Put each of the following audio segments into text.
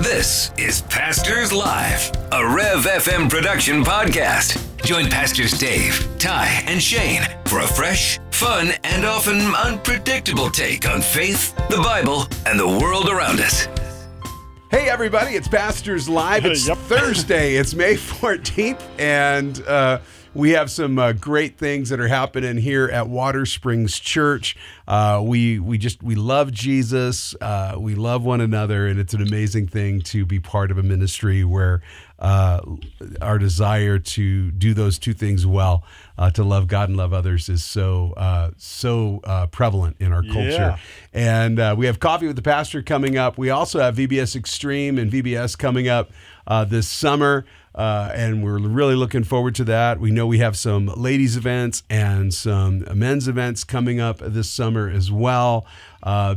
This is Pastors Live, a Rev FM production podcast. Join Pastors Dave, Ty, and Shane for a fresh, fun, and often unpredictable take on faith, the Bible, and the world around us. Hey everybody, it's Pastors Live. It's Thursday. It's May 14th, and we have some great things that are happening here at Water Springs Church. We love Jesus. We love one another, and it's an amazing thing to be part of a ministry where our desire to do those two things well, to love God and love others, is so prevalent in our culture. Yeah. And we have Coffee with the Pastor coming up. We also have VBS Extreme and VBS coming up this summer. And we're really looking forward to that. We know we have some ladies events and some men's events coming up this summer as well.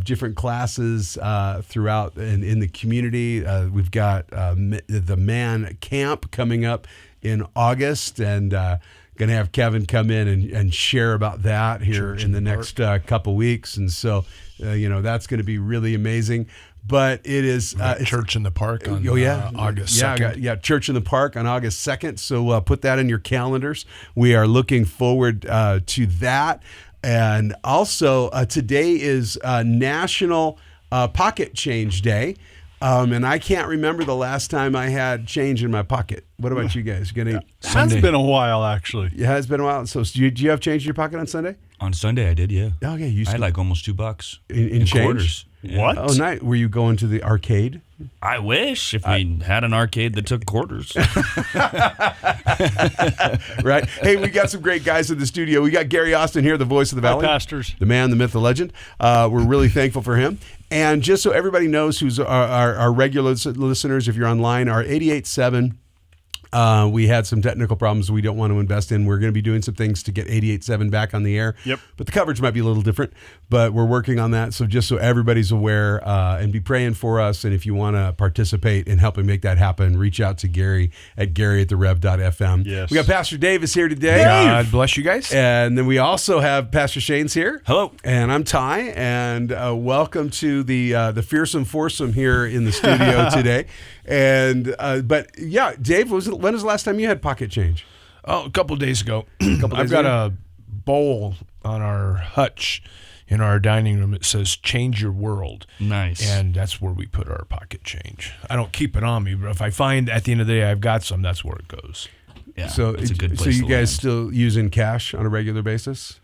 Different classes throughout and in the community. We've got the Man Camp coming up in August, and going to have Kevin come in and share about that here in the next couple weeks. And so, that's going to be really amazing. But it is Church in the Park on August 2nd. Church in the Park on August 2nd. So put that in your calendars. We are looking forward to that. And also today is National Pocket Change Day. And I can't remember the last time I had change in my pocket. What about you guys? It has been a while, actually. Yeah, it's been a while. So do you have change in your pocket on Sunday? On Sunday, I did, yeah. Oh, yeah. I had like almost $2 in change? Quarters. Yeah. What? Oh, nice. Were you going to the arcade? I wish if we had an arcade that took quarters. Right. Hey, we got some great guys in the studio. We got Gary Austin here, the voice of the Valley. Hi, Pastors. The man, the myth, the legend. We're really thankful for him. And just so everybody knows who's our regular listeners, if you're online, our 88.7. We had some technical problems we don't want to invest in. We're going to be doing some things to get 88.7 back on the air. Yep. But the coverage might be a little different, but we're working on that. So just so everybody's aware, and be praying for us. And if you want to participate in helping make that happen, reach out to Gary at Gary@therev.fm. Yes. We got Pastor Davis here today. God bless you guys. And then we also have Pastor Shane's here. Hello. And I'm Ty, and welcome to the fearsome foursome here in the studio today. And but yeah, Dave, when was the last time you had pocket change? Oh, a couple of days ago. I've got a bowl on our hutch in our dining room. It says "Change Your World." Nice. And that's where we put our pocket change. I don't keep it on me, but if I find at the end of the day I've got some, that's where it goes. Yeah, so it's a good place. So you to guys land. still using cash on a regular basis?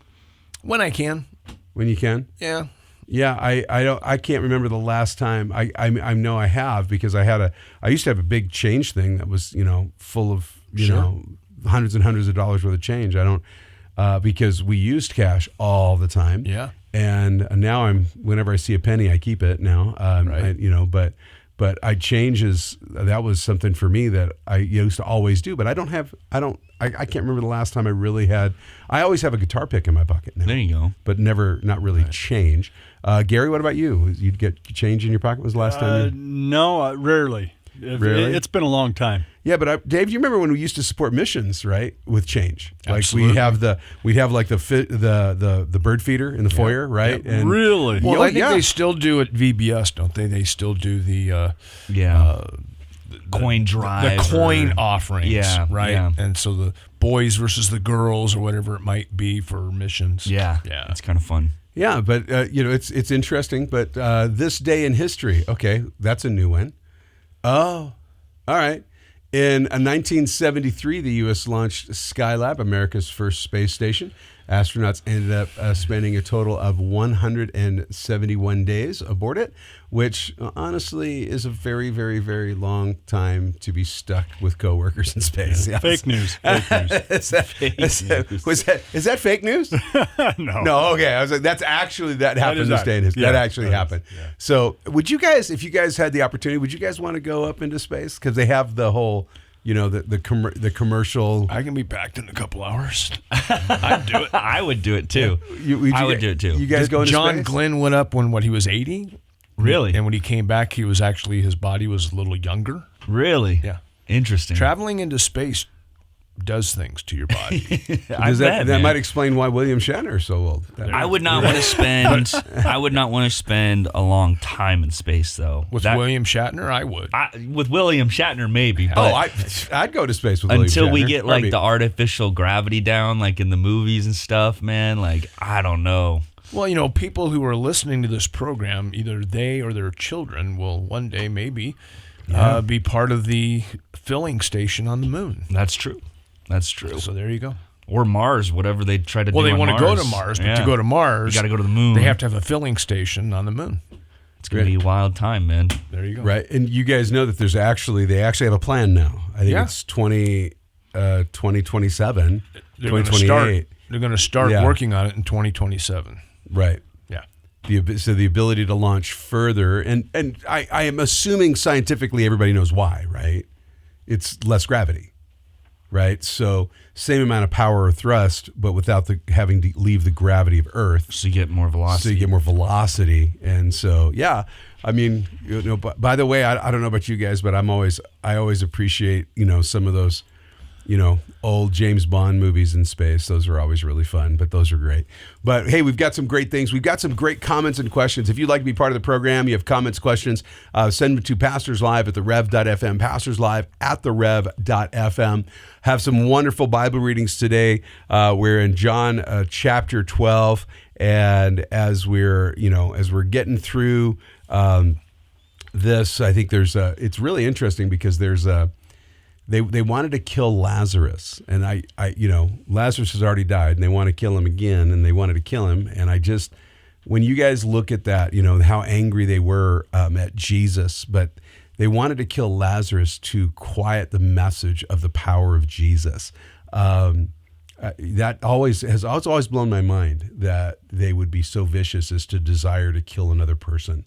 When I can. When you can? Yeah. Yeah, I can't remember the last time. I know I have, because I used to have a big change thing that was full of hundreds and hundreds of dollars worth of change. I don't because we used cash all the time. Yeah. And now whenever I see a penny, I keep it now. Right. But that was something for me that I used to always do. But I can't remember the last time I really had. I always have a guitar pick in my pocket now. There you go. But not really change. Gary, what about you? You'd get change in your pocket? Was the last time? No, rarely. Really? It's been a long time. Yeah, but Dave, you remember when we used to support missions, right? With change, Absolutely. Like we'd have like the bird feeder in the foyer, right? Yeah. And really? Well, I think they still do at VBS, don't they? They still do the coin drive, the coin offerings, right? Yeah. And so the boys versus the girls, or whatever it might be for missions. Yeah, it's kind of fun. Yeah, but it's interesting. But this day in history, okay, that's a new one. Oh, all right. In 1973, the U.S. launched Skylab, America's first space station. Astronauts ended up spending a total of 171 days aboard it, which honestly is a very, very, very long time to be stuck with coworkers in space. Yeah. Fake news. Is that fake news? No. No. Okay. I was like, that happened this day in history. Yeah, that actually happened. Yeah. So, would you guys, if you guys had the opportunity, would you guys want to go up into space? Because they have the whole. The commercial. I can be backed in a couple hours. I'd do it. I would do it too. I would do it too. You guys go into John space? Glenn went up when he was 80. Really? And when he came back, his body was a little younger. Really? Yeah. Interesting. Traveling into space does things to your body. That might explain why William Shatner is so old. I would not want to spend. I would not want to spend a long time in space, though. With William Shatner, I would. With William Shatner, maybe. But I'd go to space with William Shatner. Until we get the artificial gravity down, like in the movies and stuff, man. Like, I don't know. Well, people who are listening to this program, either they or their children will one day maybe be part of the filling station on the moon. That's true. So there you go. Or Mars, whatever they try to do. Well, they want to go to Mars, but to go to Mars, you got to go to the moon. They have to have a filling station on the moon. It's going to be a wild time, man. There you go. Right, and you guys know that they actually have a plan now. I think it's 2027, 2028. They're going to start working on it in 2027. Right. Yeah. So the ability to launch further, and I am assuming scientifically everybody knows why, right? It's less gravity, right? So same amount of power or thrust, but without having to leave the gravity of Earth. So you get more velocity. And so, I mean, by the way, I don't know about you guys, but I always appreciate, some of those, old James Bond movies in space. Those are always really fun, but those are great. But hey, we've got some great things. We've got some great comments and questions. If you'd like to be part of the program, you have comments, questions, send them to Pastors Live at therev.fm, Pastors Live at therev.fm. Have some wonderful Bible readings today. We're in John chapter 12, and as we're getting through this, I think it's really interesting because They wanted to kill Lazarus, and Lazarus has already died, and they want to kill him again, and they wanted to kill him. And when you guys look at that, how angry they were at Jesus, but they wanted to kill Lazarus to quiet the message of the power of Jesus. That has always blown my mind that they would be so vicious as to desire to kill another person.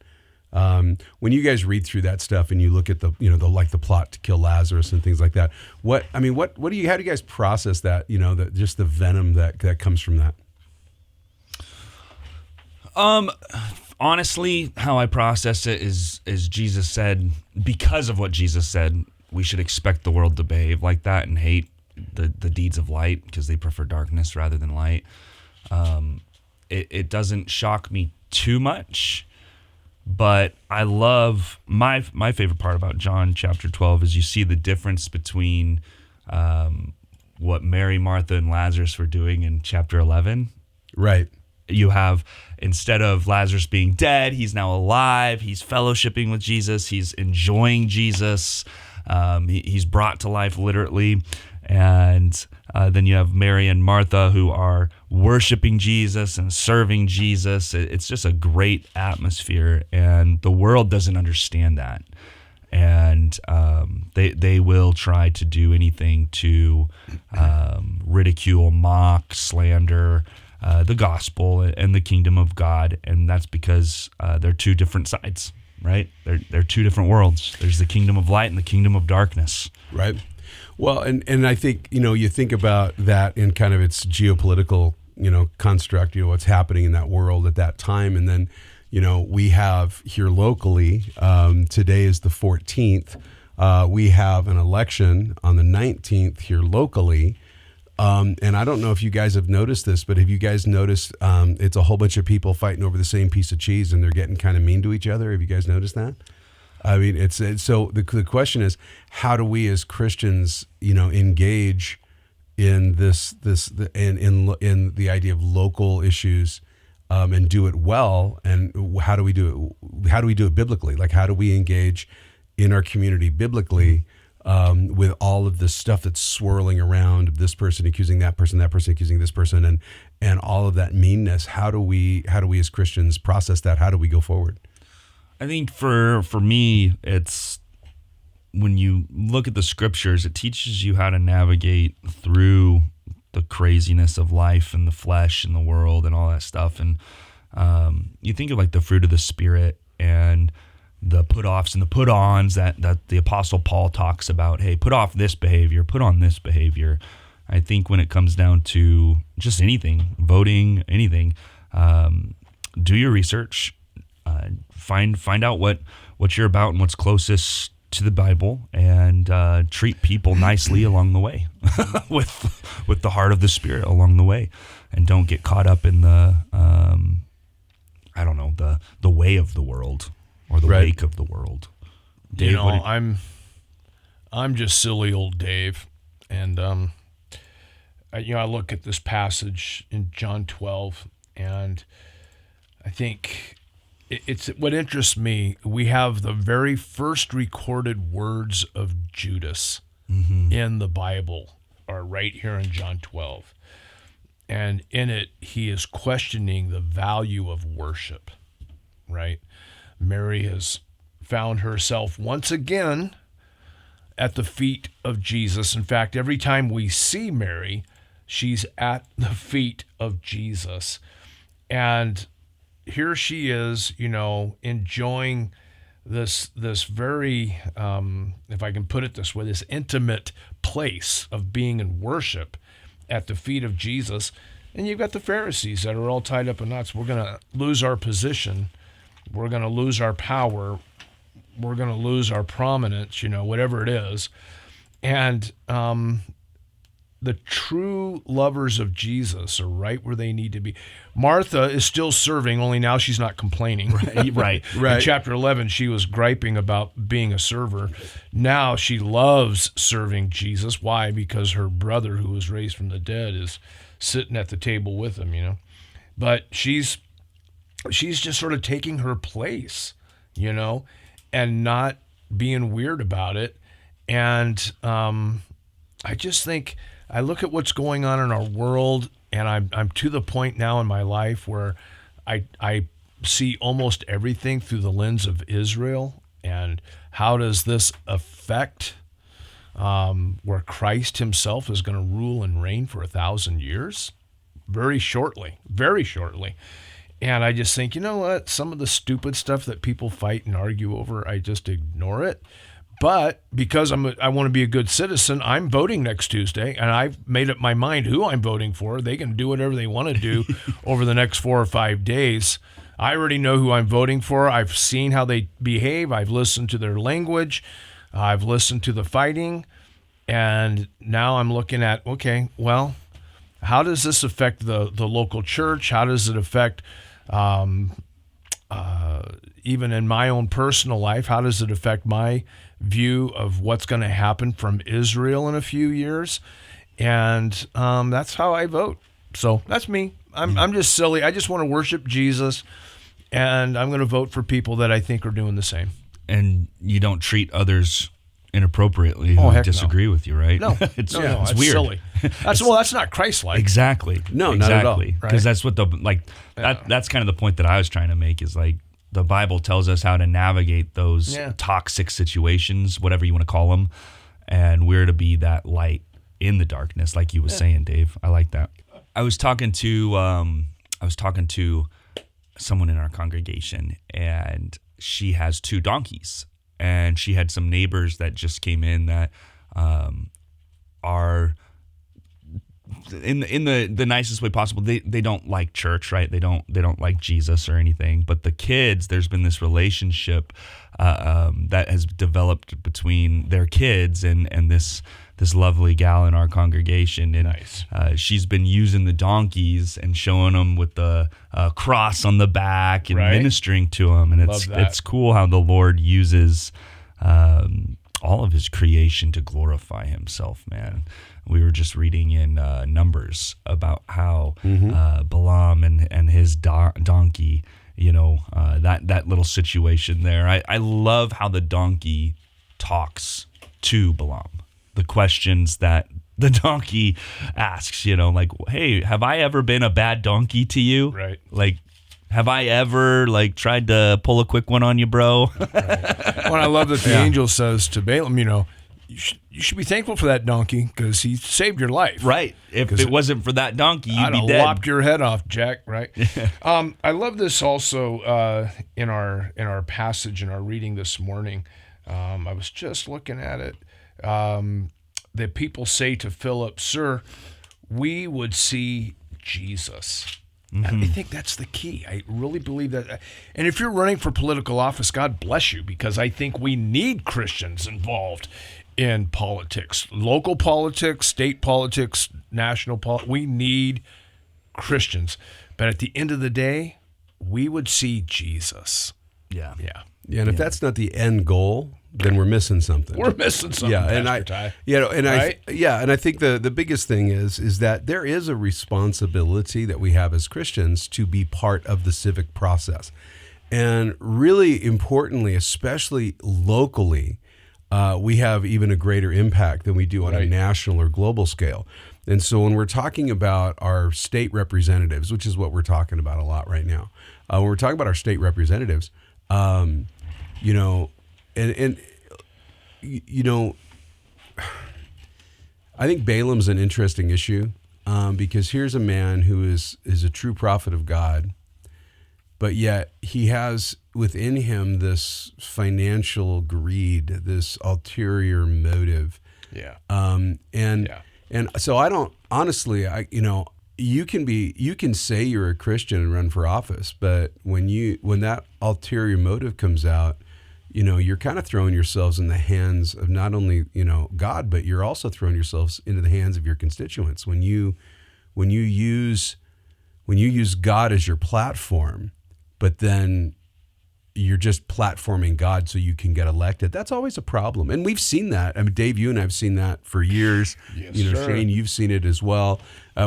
When you guys read through that stuff and you look at the plot to kill Lazarus and things like that, how do you guys process that, just the venom that comes from that? Honestly, how I process it is Jesus said, because of what Jesus said, we should expect the world to behave like that and hate the deeds of light because they prefer darkness rather than light. It doesn't shock me too much. But I love my favorite part about John chapter 12 is you see the difference between what Mary, Martha, and Lazarus were doing in chapter 11. Right. You have, instead of Lazarus being dead, he's now alive. He's fellowshipping with Jesus. He's enjoying Jesus. He's brought to life literally. And then you have Mary and Martha who are worshiping Jesus and serving Jesus. It's just a great atmosphere, and the world doesn't understand that. And they will try to do anything to ridicule, mock, slander the gospel and the kingdom of God, and that's because they're two different sides, right? They're two different worlds. There's the kingdom of light and the kingdom of darkness. Right. Well, and I think, you think about that in kind of its geopolitical, construct, what's happening in that world at that time. And then, we have here locally, today is the 14th. We have an election on the 19th here locally. And I don't know if you guys have noticed this, but have you guys noticed it's a whole bunch of people fighting over the same piece of cheese and they're getting kind of mean to each other? Have you guys noticed that? I mean, it's so the question is, how do we as Christians, engage in in the idea of local issues, and do it well? And how do we do it? How do we do it biblically? Like, how do we engage in our community biblically, with all of this stuff that's swirling around, this person accusing that person accusing this person, and all of that meanness? How do we as Christians process that? How do we go forward? I think for me, it's when you look at the scriptures, it teaches you how to navigate through the craziness of life and the flesh and the world and all that stuff. And you think of like the fruit of the Spirit and the put-offs and the put-ons that the Apostle Paul talks about. Hey, put off this behavior, put on this behavior. I think when it comes down to just anything, voting, anything, do your research. Find out what you're about and what's closest to the Bible and treat people nicely along the way with the heart of the Spirit along the way, and don't get caught up in the the way of the world or the Right. wake of the world. Dave, You know, what do I'm just silly old Dave, and I look at this passage in John 12, and I think it's what interests me. We have the very first recorded words of Judas in the Bible are right here in John 12, and in it he is questioning the value of worship. Right, Mary has found herself once again at the feet of Jesus. In fact, every time we see Mary, she's at the feet of Jesus. And here she is, enjoying this very, if I can put it this way, this intimate place of being in worship at the feet of Jesus. And you've got the Pharisees that are all tied up in knots. We're going to lose our position. We're going to lose our power. We're going to lose our prominence, whatever it is. And the true lovers of Jesus are right where they need to be. Martha is still serving, only now she's not complaining. Right. Right. In chapter 11, she was griping about being a server. Now she loves serving Jesus. Why? Because her brother, who was raised from the dead, is sitting at the table with him, But she's just sort of taking her place, and not being weird about it. And I just think, I look at what's going on in our world, and I'm to the point now in my life where I see almost everything through the lens of Israel, and how does this affect where Christ himself is going to rule and reign for 1,000 years? Very shortly. And I just think, you know what? Some of the stupid stuff that people fight and argue over, I just ignore it. But because I want to be a good citizen, I'm voting next Tuesday, and I've made up my mind who I'm voting for. They can do whatever they want to do over the next 4 or 5 days. I already know who I'm voting for. I've seen how they behave. I've listened to their language. I've listened to the fighting. And now I'm looking at, okay, well, how does this affect the local church? How does it affect even in my own personal life? How does it affect my view of what's going to happen from Israel in a few years? And that's how I vote. So that's me. I'm just silly. I just want to worship Jesus, and I'm going to vote for people that I think are doing the same. And you don't treat others inappropriately Oh, who heck disagree with you, right? No, it's no, it's that's weird. silly. That's not Christ-like. Exactly. No, exactly. not at all. Because that's what that's kind of the point that I was trying to make, is like the Bible tells us how to navigate those toxic situations, whatever you want to call them, and we're to be that light in the darkness, like you were saying, Dave. I like that. I was talking to someone in our congregation, and she has 2 donkeys, and she had some neighbors that just came in that are in the nicest way possible. They don't like church, right? They don't like Jesus or anything. But the kids, there's been this relationship that has developed between their kids and this lovely gal in our congregation. And Nice. She's been using the donkeys and showing them with the cross on the back and Right. ministering to them. And Love that. it's cool how the Lord uses all of his creation to glorify himself, man. We were just reading in Numbers about how Balaam and his donkey, that little situation there. I love how the donkey talks to Balaam. The questions that the donkey asks, like, hey, have I ever been a bad donkey to you? Right. Like, have I ever tried to pull a quick one on you, bro? Well, I love that the angel says to Balaam, you should be thankful for that donkey because he saved your life. Right. If it wasn't for that donkey, you'd I'd be have dead. lopped your head off, Jack. Right. I love this also in our passage in our reading this morning. I was just looking at it. The people say to Philip, "Sir, we would see Jesus." I think that's the key. I really believe that. And if you're running for political office, God bless you, because I think we need Christians involved in politics, local politics, state politics, national politics. We need Christians. But at the end of the day, we would see Jesus. Yeah. Yeah. Yeah, and if that's not the end goal, then we're missing something. We're missing something, Yeah, and Pastor Ty. I think the biggest thing is that there is a responsibility that we have as Christians to be part of the civic process, and really importantly, especially locally, we have even a greater impact than we do on a national or global scale. And so when we're talking about our state representatives, which is what we're talking about a lot right now, when we're talking about our state representatives, you know, and you know, I think Balaam's an interesting issue because here's a man who is a true prophet of God, but yet he has within him this financial greed, this ulterior motive. Yeah. And so I don't honestly, you can say you're a Christian and run for office, but when that ulterior motive comes out, you know, you're kind of throwing yourselves in the hands of not only, you know, God, but you're also throwing yourselves into the hands of your constituents. When you use God as your platform, but then you're just platforming God so you can get elected, that's always a problem. And we've seen that. I mean, Dave, you and I have seen that for years. Yes, you know, sir. Shane, you've seen it as well.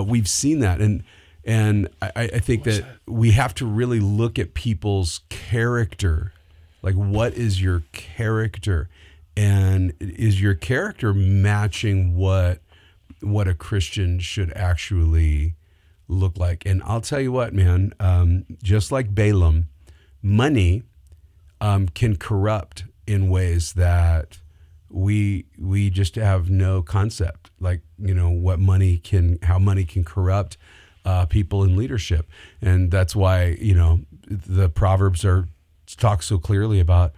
We've seen that. And I think that we have to really look at people's character. Like, what is your character? And is your character matching what a Christian should actually look like? And I'll tell you what, man, just like Balaam, money can corrupt in ways that we just have no concept. Like, you know, how money can corrupt people in leadership. And that's why, you know, the Proverbs talk so clearly about,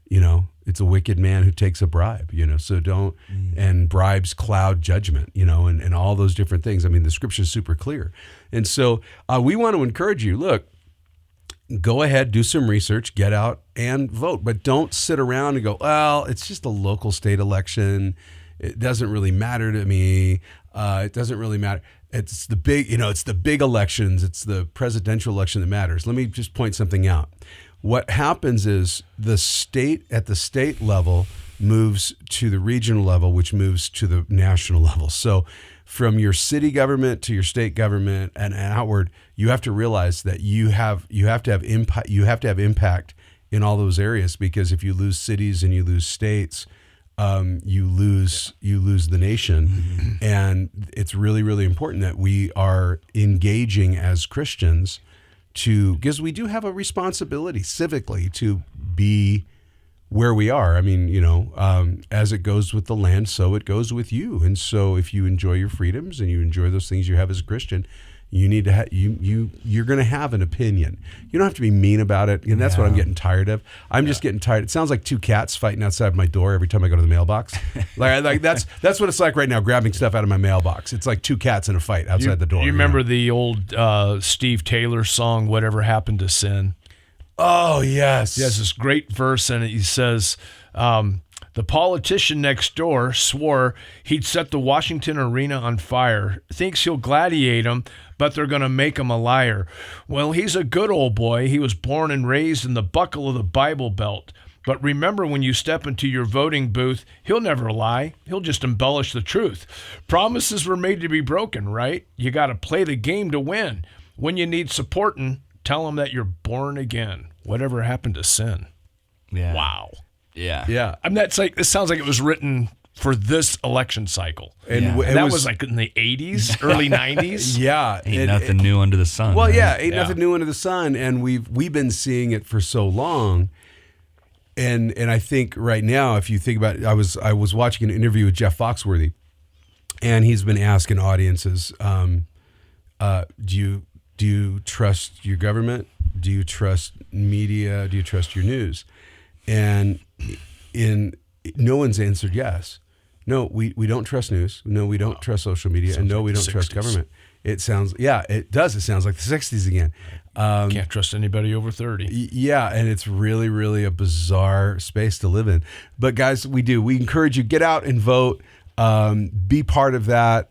you know, it's a wicked man who takes a bribe, you know, so don't, and bribes cloud judgment, you know, and all those different things. I mean, the scripture is super clear. And so we want to encourage you, look, go ahead, do some research, get out and vote, but don't sit around and go, well, it's just a local state election. It doesn't really matter to me. It doesn't really matter. It's the big, you know, it's the big elections. It's the presidential election that matters. Let me just point something out. What happens is the state level moves to the regional level, which moves to the national level. So from your city government to your state government and outward, you have to realize that you have to have impact. You have to have impact in all those areas, because if you lose cities and you lose states, you lose the nation. Mm-hmm. And it's really, really important that we are engaging as Christians because we do have a responsibility civically to be where we are. I mean, you know, as it goes with the land, so it goes with you. And so if you enjoy your freedoms and you enjoy those things you have as a Christian, you need to you're going to have an opinion. You don't have to be mean about it. And that's what I'm getting tired of. I'm just getting tired. It sounds like two cats fighting outside my door every time I go to the mailbox. like that's what it's like right now, grabbing stuff out of my mailbox. It's like two cats in a fight outside the door. You remember the old Steve Taylor song, Whatever Happened to Sin? Oh, yes. He has this great verse, and he says, the politician next door swore he'd set the Washington arena on fire, thinks he'll gladiate him, but they're going to make him a liar. Well, he's a good old boy. He was born and raised in the buckle of the Bible Belt. But remember, when you step into your voting booth, he'll never lie. He'll just embellish the truth. Promises were made to be broken, right? You got to play the game to win. When you need supporting, tell them that you're born again. Whatever happened to sin? Yeah. Wow. Yeah. Yeah. I mean, this sounds like it was written for this election cycle. And that was like in the 80s, early 90s. Yeah. Ain't nothing new under the sun. Well, right? yeah, ain't nothing new under the sun. And we've been seeing it for so long. And I think right now, if you think about it, I was watching an interview with Jeff Foxworthy, and he's been asking audiences, do you trust your government? Do you trust media? Do you trust your news? And no one's answered yes. No, we don't trust news. No, we don't trust social media. And no, we don't trust government. It sounds, it does. It sounds like the 60s again. Can't trust anybody over 30. Yeah, and it's really, really a bizarre space to live in. But guys, we encourage you, get out and vote. Be part of that.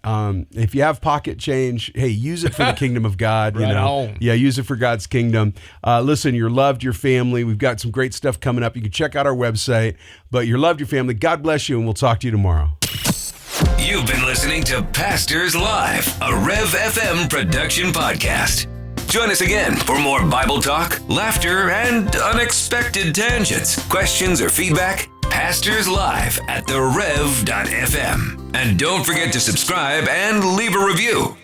If you have pocket change, hey, use it for the kingdom of God. Right on. Yeah, use it for God's kingdom. Listen, you're loved, your family. We've got some great stuff coming up. You can check out our website. But you're loved, your family. God bless you, and we'll talk to you tomorrow. You've been listening to Pastors Live, a Rev FM production podcast. Join us again for more Bible talk, laughter, and unexpected tangents. Questions or feedback? Pastors Live at therev.fm. And don't forget to subscribe and leave a review.